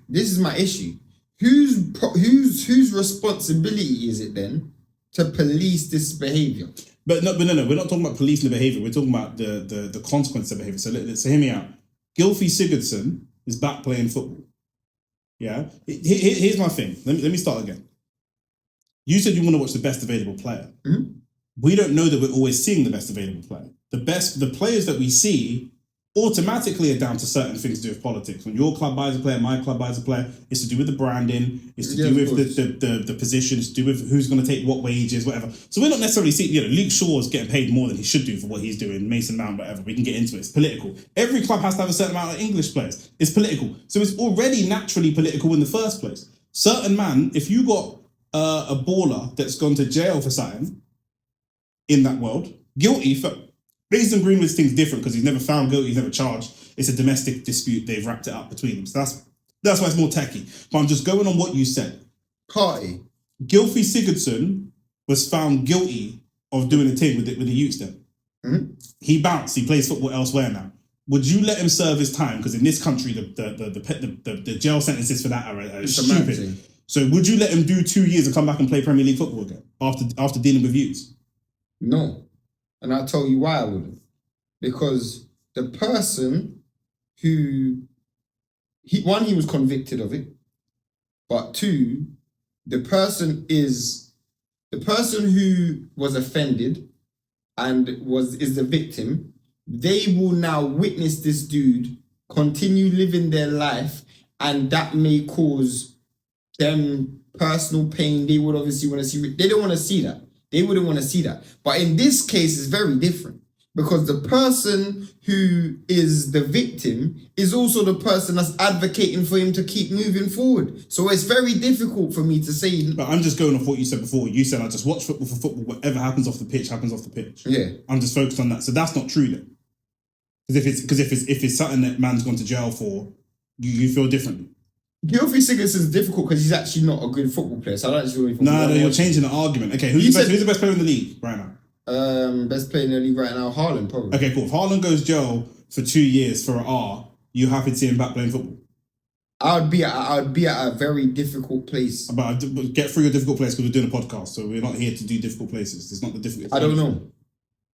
This is my issue. Whose responsibility is it then to police this behaviour? But no, we're not talking about policing the behaviour. We're talking about the consequence of behaviour. So hear me out. Gylfi Sigurdsson is back playing football. Yeah. Here's my thing. Let me start again. You said you want to watch the best available player. Mm-hmm. We don't know that we're always seeing the best available player. The players that we see automatically are down to certain things to do with politics. When your club buys a player, my club buys a player, it's to do with the branding, it's to do with the position, it's to do with who's going to take what wages, whatever. So we're not necessarily seeing, Luke Shaw's getting paid more than he should do for what he's doing, Mason Mount, whatever. We can get into it. It's political. Every club has to have a certain amount of English players. It's political. So it's already naturally political in the first place. Certain man, if you got a baller that's gone to jail for something in that world, guilty for... Mason Greenwood's thing's different because he's never found guilty, he's never charged. It's a domestic dispute. They've wrapped it up between them. So that's why it's more techie. But I'm just going on what you said. Party. Gylfi Sigurdsson was found guilty of doing a thing with the youths then. Mm-hmm. He bounced. He plays football elsewhere now. Would you let him serve his time? Because in this country, the jail sentences for that are stupid. So would you let him do 2 years and come back and play Premier League football again after dealing with youths? No. And I'll tell you why I wouldn't. Because the person who... he was convicted of it. But 2, the person who was offended and is the victim, they will now witness this dude continue living their life, and that may cause them personal pain. They would obviously want to see... They don't want to see that. They wouldn't want to see that. But in this case, it's very different. Because the person who is the victim is also the person that's advocating for him to keep moving forward. So it's very difficult for me to say. But I'm just going off what you said before. You said I just watch football for football. Whatever happens off the pitch happens off the pitch. Yeah. I'm just focused on that. So that's not true then. Because if it's something that man's gone to jail for, you feel differently. Gylfi Sigurdsson is difficult because he's actually not a good football player. So I don't actually No, you're changing the argument. Okay, who's the best player in the league right now? Best player in the league right now, Haaland, probably. Okay, cool. If Haaland goes jail for 2 years for an R, you happy to see him back playing football? I would be at a very difficult place. But get through your difficult place because we're doing a podcast, so we're not here to do difficult places. It's not the difficult. I don't know.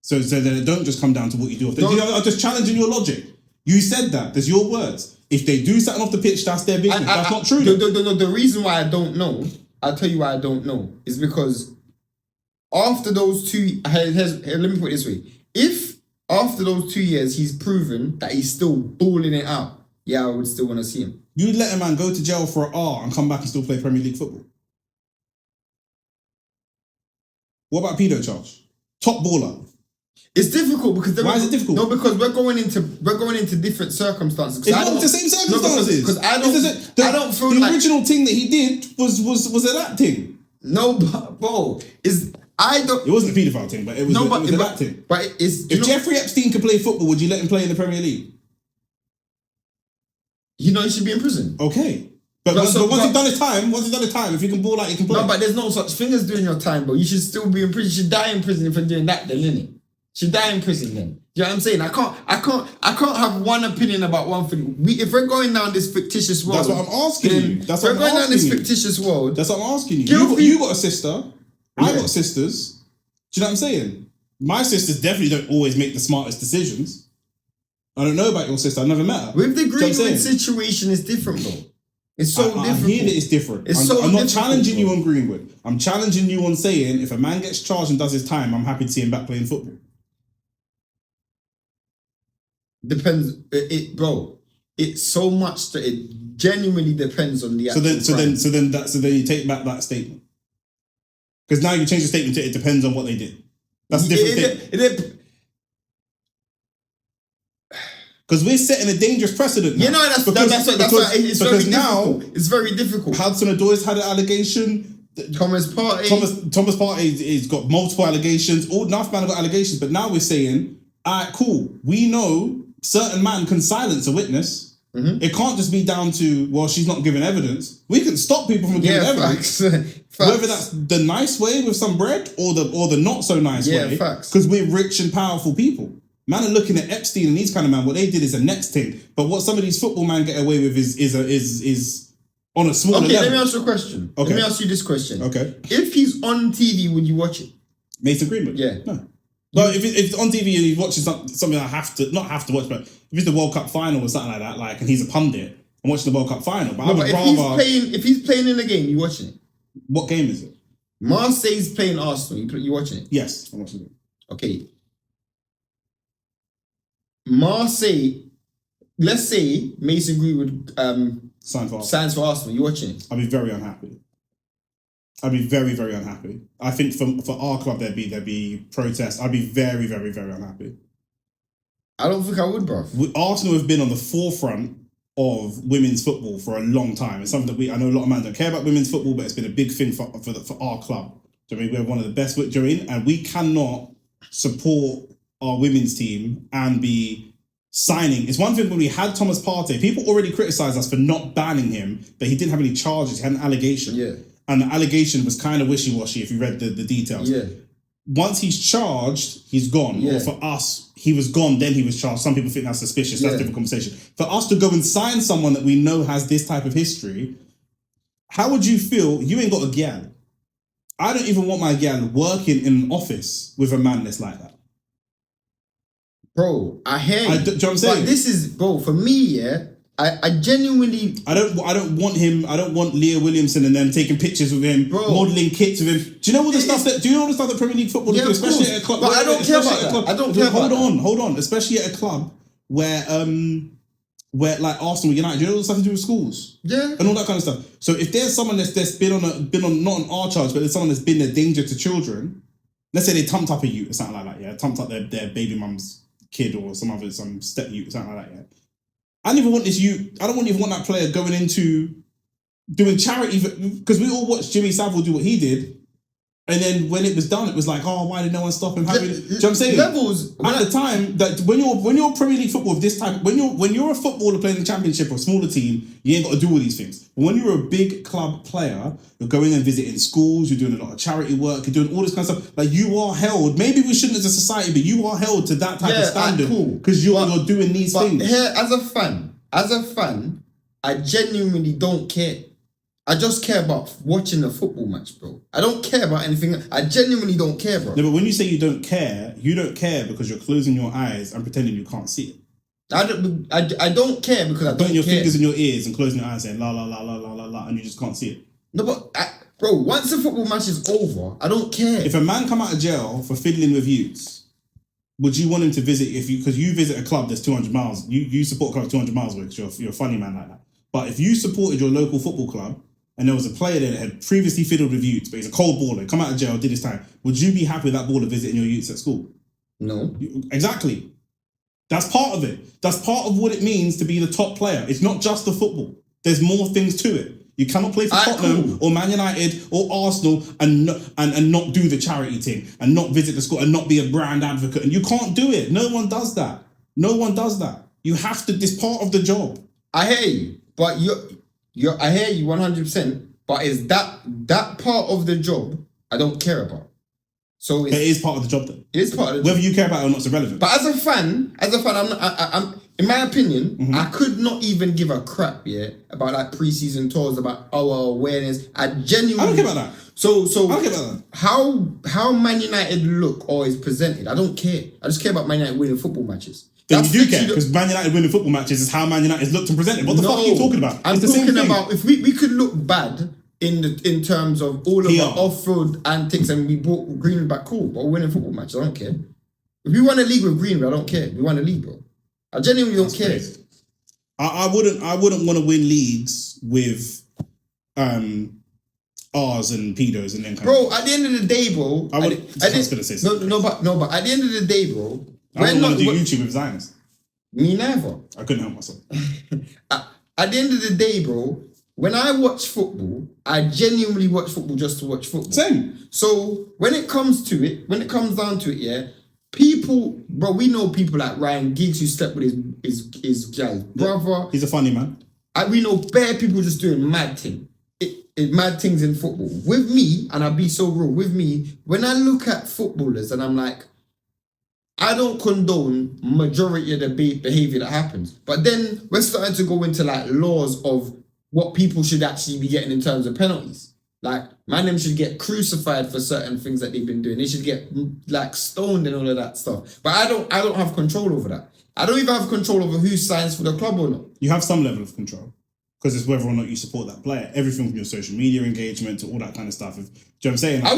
So then it don't just come down to what you do. I'm just challenging your logic. You said that. There's your words. If they do something off the pitch, that's their business. That's not true. The reason why I don't know, I'll tell you why I don't know, is because after those 2, let me put it this way. If after those 2 years he's proven that he's still balling it out, yeah, I would still want to see him. You'd let a man go to jail for an R and come back and still play Premier League football? What about pedo charge? Top baller. It's difficult because why is it difficult? No, because we're going into different circumstances. It's not the same circumstances. Because I don't feel like the original thing that he did was that thing. No, bro, It wasn't a paedophile thing, but it was that thing. But if Jeffrey Epstein could play football, would you let him play in the Premier League? He should be in prison. Okay. But once he's done his time, if you can ball out, you can play. No, but there's no such thing as doing your time, bro. You should still be in prison. You should die in prison if you're doing that then, innit? Should die in prison then. Do you know what I'm saying? I can't have one opinion about one thing. If we're going down this fictitious world, that's what I'm asking you. That's what I'm asking you. We're going down this fictitious world. That's what I'm asking you. You got a sister. I got sisters. Do you know what I'm saying? My sisters definitely don't always make the smartest decisions. I don't know about your sister. I've never met her. With the Greenwood situation, it's different, though. It's so different. I hear that it's different. I'm not challenging you on Greenwood. I'm challenging you on saying if a man gets charged and does his time, I'm happy to see him back playing football. Depends, bro. It's so much that it genuinely depends on the actual crime. So then you take back that statement because now you change the statement to it depends on what they did. That's a different thing. Because we're setting a dangerous precedent now. You know, that's why it's very difficult. It's very difficult. Hudson-Odoi's had an allegation. Thomas Partey's got multiple allegations. All enough man have got allegations, but now we're saying, all right, cool. We know certain man can silence a witness. Mm-hmm. It can't just be down to, well, she's not giving evidence. We can stop people from giving evidence. Facts. Whether that's the nice way with some bread or the not so nice way. Because we're rich and powerful people. Man are looking at Epstein and these kind of man. What they did is a next thing. But what some of these football men get away with is on a smaller level. Okay, let me ask you a question. Okay. Let me ask you this question. Okay. If he's on TV, would you watch it? Mason Greenwood? Yeah. No. But if it's on TV and he's watching something I not have to watch, but if it's the World Cup final or something like that, and he's a pundit, I'm watching the World Cup final. But if he's playing in the game, you watching it? What game is it? Marseille's playing Arsenal. You watching it? Yes, I'm watching it. Okay. Marseille, let's say Mason Greenwood signs for Arsenal. You watching it? I'd be very unhappy. I'd be very, very unhappy. I think for our club there'd be protests. I'd be very, very, very unhappy. I don't think I would, bro. Arsenal have been on the forefront of women's football for a long time. It's something that I know a lot of men don't care about women's football, but it's been a big thing for our club. Do you know what I mean? We're one of the best. Do you know what I mean? And we cannot support our women's team and be signing. It's one thing when we had Thomas Partey. People already criticised us for not banning him, but he didn't have any charges. He had an allegation. Yeah. And the allegation was kind of wishy-washy if you read the details. Yeah. Once he's charged, he's gone. Yeah. Or for us, he was gone, then he was charged. Some people think that's suspicious. That's a different conversation. For us to go and sign someone that we know has this type of history, how would you feel? You ain't got a gal. I don't even want my gal working in an office with a man that's like that. Bro, I hear you. Do you know what I'm saying? But this is, bro, for me, yeah, I genuinely... I don't want him. I don't want Leah Williamson and them taking pictures with him, modelling kits with him. Do you know all the stuff that Premier League football do, especially at a club? But I don't care about that. I don't care about that. Hold on. Especially at a club where like Arsenal, United, you know all the stuff to do with schools, and all that kind of stuff. So if there's someone that's been on not an R charge, but there's someone that's been a danger to children, let's say they thumped up a youth or something like that, yeah, thumped up their baby mum's kid or some step youth or something like that, yeah. I don't even want that player going into doing charity, because we all watched Jimmy Savile do what he did. And then when it was done, it was like, oh, why did no one stop him? Do you know what I'm saying? Levels at the time that when you're Premier League football of this type, when you're a footballer playing in the Championship or a smaller team, you ain't got to do all these things. But when you're a big club player, you're going and visiting schools, you're doing a lot of charity work, you're doing all this kind of stuff. Like, you are held. Maybe we shouldn't as a society, but you are held to that type of standard because you're doing these things. Here, as a fan, I genuinely don't care. I just care about watching a football match, bro. I don't care about anything. I genuinely don't care, bro. No, but when you say you don't care because you're closing your eyes and pretending you can't see it. I don't care because I don't putting your care. fingers in your ears and closing your eyes saying la la la la la la la, and you just can't see it. No, but bro, once the football match is over, I don't care. If a man come out of jail for fiddling with youths, would you want him to visit because you visit a club that's 200 miles? You support a club 200 miles away because you're a funny man like that. But if you supported your local football club and there was a player there that had previously fiddled with youths, but he's a cold baller, come out of jail, did his time, would you be happy with that baller visiting your youths at school? No. Exactly. That's part of it. That's part of what it means to be the top player. It's not just the football. There's more things to it. You cannot play for Tottenham or Man United or Arsenal and not do the charity thing and not visit the school and not be a brand advocate. And you can't do it. No one does that. No one does that. You have to. This part of the job. I hear you, but I hear you 100%. But is that part of the job I don't care about? So it is part of the job, though. It is part of the job. Whether you care about it or not is irrelevant. But as a fan, I'm in my opinion, I could not even give a crap, about like pre-season tours, about our awareness. I don't care about that. So I don't care about that. How Man United look or is presented, I don't care. I just care about Man United winning football matches. Then you do care, because Man United winning football matches is how Man United looked and presented. What the fuck are you talking about? I'm talking about if we could look bad in terms of all of our off-road antics and we brought Greenwood back, cool, but we're winning football matches, I don't care. If we won a league with Greenwood, I don't care. We won a league, bro. I genuinely don't care. Crazy. I wouldn't want to win leagues with R's and pedos and then bro, at the end of the day, bro. I was gonna say something. No, but at the end of the day, bro. I don't want to do YouTube with Zionists. Me neither. I couldn't help myself. At the end of the day, bro, when I watch football, I genuinely watch football just to watch football. Same. So when it comes down to it, people, bro, we know people like Ryan Giggs who slept with his brother. He's a funny man. We know bare people just doing mad things. Mad things in football. With me, and I'll be so real, with me, when I look at footballers and I'm like, I don't condone majority of the behavior that happens. But then we're starting to go into like laws of what people should actually be getting in terms of penalties. Like, man, them should get crucified for certain things that they've been doing. They should get like stoned and all of that stuff. But I don't have control over that. I don't even have control over who signs for the club or not. You have some level of control because it's whether or not you support that player. Everything from your social media engagement to all that kind of stuff. Do you know what I'm saying? Like,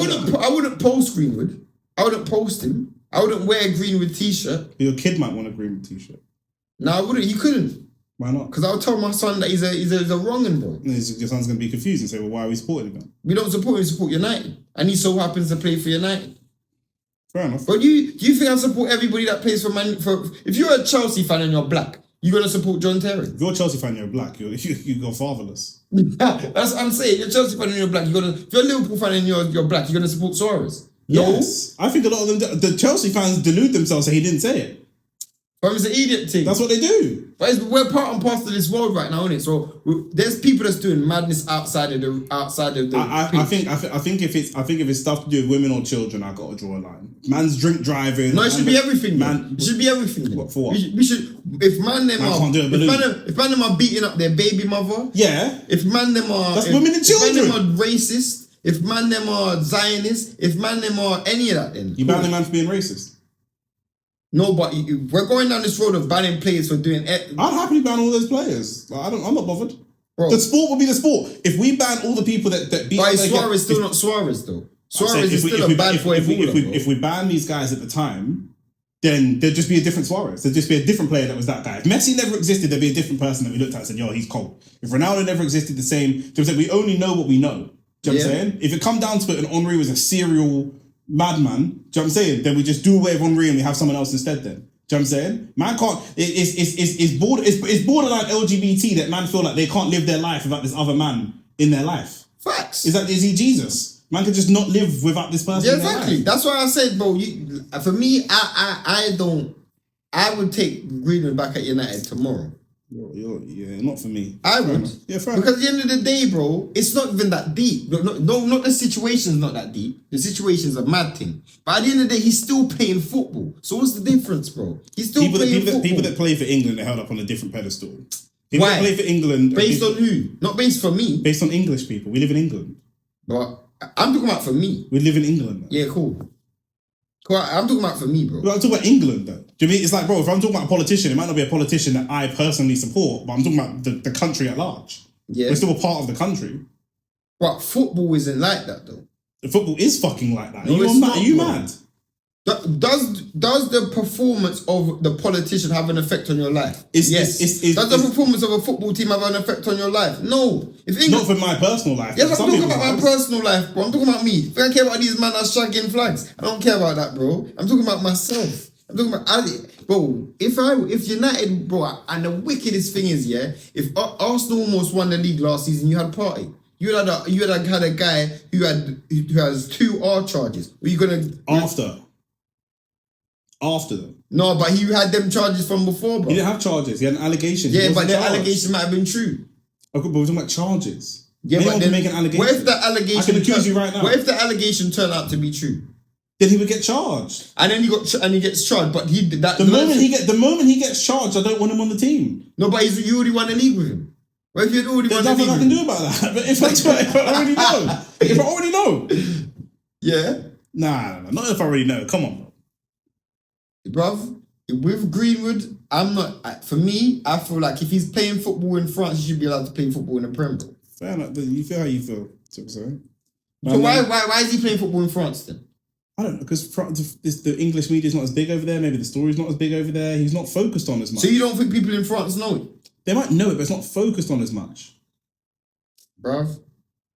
I wouldn't post Greenwood. I wouldn't post him. I wouldn't wear a Greenwood t-shirt. But your kid might want a Greenwood t-shirt. No, I wouldn't. You couldn't. Why not? Because I would tell my son that he's a wrong'un, bro. Your son's going to be confused and say, well, why are we supporting him then? We don't support him, we support United. And he so happens to play for United. Fair enough. But do you think I support everybody that plays for if you're a Chelsea fan and you're black, you're going to support John Terry? If you're a Chelsea fan and you're black, you go fatherless. That's what I'm saying. You're a Chelsea fan and you're black. If you're a Liverpool fan and you're black, you're going to support Suarez. Yes. No. I think a lot of them, the Chelsea fans delude themselves and he didn't say it. But it's an idiot thing. That's what they do. But we're part and parcel of this world right now, isn't it? So there's people that's doing madness outside of the. I think if it's stuff to do with women or children, I gotta draw a line. Man's drink driving. No, it should be everything. Man, it should be everything. What, for what? We should. If man them are beating up their baby mother. Yeah. If man them are. That's women and children. If man them are racist. If man them are Zionists. If man them are any of that, then you ban a man for being racist. No, but we're going down this road of banning players for doing it. I'd happily ban all those players. I'm not bothered. Bro. The sport will be the sport. If we ban all the people that beat... But Suarez still not Suarez, though. Suarez is still a bad boy baller. If we ban these guys at the time, then there'd just be a different Suarez. There'd just be a different player that was that guy. If Messi never existed, there'd be a different person that we looked at and said, yo, he's cold. If Ronaldo never existed, the same. We only know what we know. Do you know what I'm saying? If it come down to it and Henry was a serial madman. Do you know what I'm saying? Then we just do away with Henry and we have someone else instead then. Do you know what I'm saying? Man can't, it's borderline LGBT that man feel like they can't live their life without this other man in their life. Facts. Is he Jesus? Man can just not live without this person in their life. That's why I said, bro, for me, I would take Greenwood back at United tomorrow. Yeah, not for me. I would. Yeah, fair because at the end of the day, bro, it's not even that deep. No, not the situation's not that deep. The situation's a mad thing. But at the end of the day, he's still playing football. So what's the difference, bro? He's still playing football. People that play for England are held up on a different pedestal. Why? That play for England. Based on who? Not based for me. Based on English people. We live in England. But I'm talking about for me. We live in England. Man. Yeah, cool. I'm talking about for me, bro. I'm talking about England, though. Do you mean it's like, bro, if I'm talking about a politician, it might not be a politician that I personally support, but I'm talking about the country at large. Yeah. We're still a part of the country. But football isn't like that, though. The football is fucking like that. No, Are you mad? Does the performance of the politician have an effect on your life? Yes. Does the performance of a football team have an effect on your life? No. Not for my personal life. Yes, I'm talking about my personal life, bro. I'm talking about me. If I care about these men that's shagging flags, I don't care about that, bro. I'm talking about myself. I'm talking about, bro, if United, bro, and the wickedest thing is, yeah, if Arsenal almost won the league last season, you had a party. You had a guy who has 2 R charges. Were you gonna after them? No, but he had them charges from before, bro. He didn't have charges. He had an allegation. Yeah, but the allegation might have been true. Okay, but we're talking about charges. Yeah, anyone but then, can make an allegation. What if the allegation? I can accuse you right now. What if the allegation turned out to be true? Then he would get charged. And then he gets charged, but the moment he gets charged, I don't want him on the team. No, but you already won the league with him. What if you'd already won the league? There's nothing I can do about that. But if I already know, yeah. Nah, not if I already know. Come on, bro. Bruv, with Greenwood, I'm not. For me, I feel like if he's playing football in France, he should be allowed to play football in the Prem, bro. Fair enough. You feel how you feel. So why is he playing football in France then? I don't know, because the English media is not as big over there. Maybe the story's not as big over there. He's not focused on as much. So you don't think people in France know it? They might know it, but it's not focused on as much. Bruv,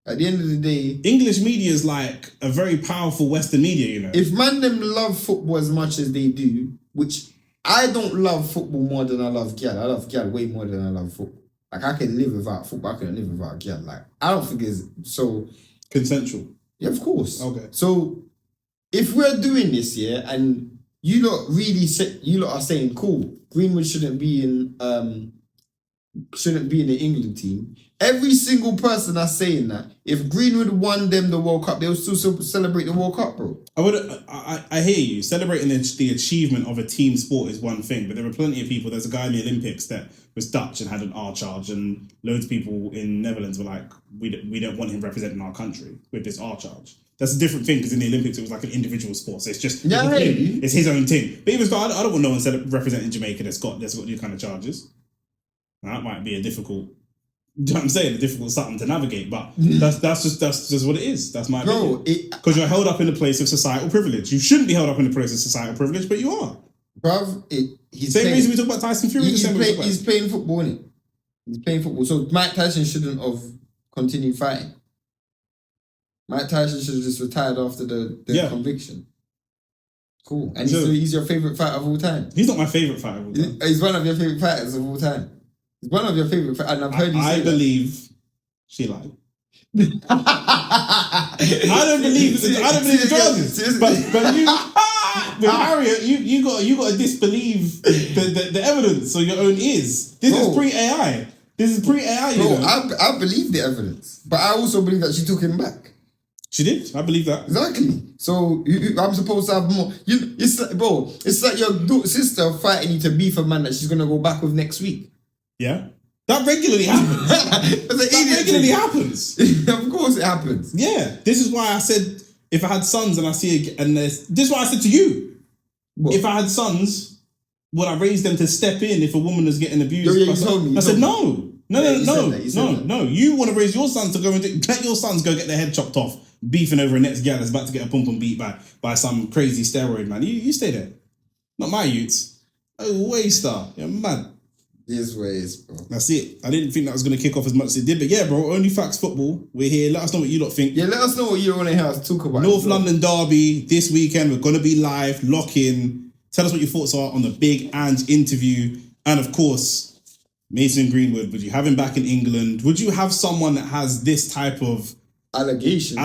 at the end of the day, English media is like a very powerful Western media, you know. If man them love football as much as they do, which I don't love football more than I love Gyal. I love Gyal way more than I love football. Like, I can live without football. I couldn't live without Gyal. Like, I don't think it's so... Consensual? Yeah, of course. Okay. So, if we're doing this, yeah, and you lot are saying, cool, Greenwood shouldn't be in the England team. Every single person that's saying that, if Greenwood won them the World Cup, they'll still celebrate the World Cup, bro. I hear you. Celebrating the achievement of a team sport is one thing, but there are plenty of people. There's a guy in the Olympics that was Dutch and had an R charge, and loads of people in Netherlands were like, we don't want him representing our country with this R charge. That's a different thing, because in the Olympics it was like an individual sport, so it's just it's his own thing. But even so, I don't want no one representing Jamaica that's got these kind of charges. That might be a difficult. Do you know what I'm saying? A difficult something to navigate, but that's just what it is. That's my opinion. Because you're held up in a place of societal privilege. You shouldn't be held up in a place of societal privilege, but you are. Bruv, same reason we talk about Tyson Fury. He's playing football, isn't he? He's playing football. So Mike Tyson shouldn't have continued fighting. Mike Tyson should have just retired after the conviction. Cool. And he's your favourite fighter of all time. He's not my favourite fighter of all time. He's one of your favourite fighters of all time. He's one of your favourite fighters. And I've heard you say I believe she lied. I don't believe the charges. But you, with Harriet, you got to disbelieve the evidence or your own ears. This is pre-AI. This is pre-AI. Bro, I believe the evidence, but I also believe that she took him back. She did. I believe that. Exactly. So I'm supposed to have more. It's like your sister fighting you to beef a man that she's gonna go back with next week. Yeah. That regularly happens. Happens. Of course it happens. Yeah. This is why I said, if I had sons and I see this is what I said to you. What? If I had sons, would I raise them to step in if a woman is getting abused? You told me. I said no. No. You want to raise your sons to go and let your sons go get their head chopped off, beefing over a next gal that's about to get a pum beat by some crazy steroid man. You stay there. Not my youths. Oh, waster. You're mad. This way is, bro. That's it. I didn't think that was going to kick off as much as it did. But yeah, bro, Onlyfacts Football. We're here. Let us know what you lot think. Yeah, let us know what you want to hear us talk about. North London derby this weekend. We're going to be live. Lock in. Tell us what your thoughts are on the Big Ange interview. And of course, Mason Greenwood. Would you have him back in England? Would you have someone that has this type of allegation?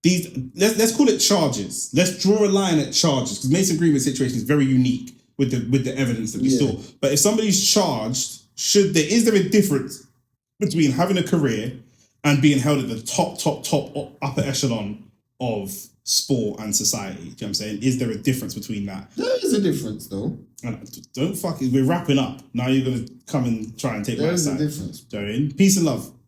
Let's call it charges. Let's draw a line at charges because Mason Greenwood's situation is very unique with the evidence that we saw. But if somebody's charged, is there a difference between having a career and being held at the top upper echelon of sport and society? Do you know what I'm saying? Is there a difference between that? There is a difference, though. And don't fucking. We're wrapping up. Now you're gonna come and try and take my side. There is a difference. Peace and love.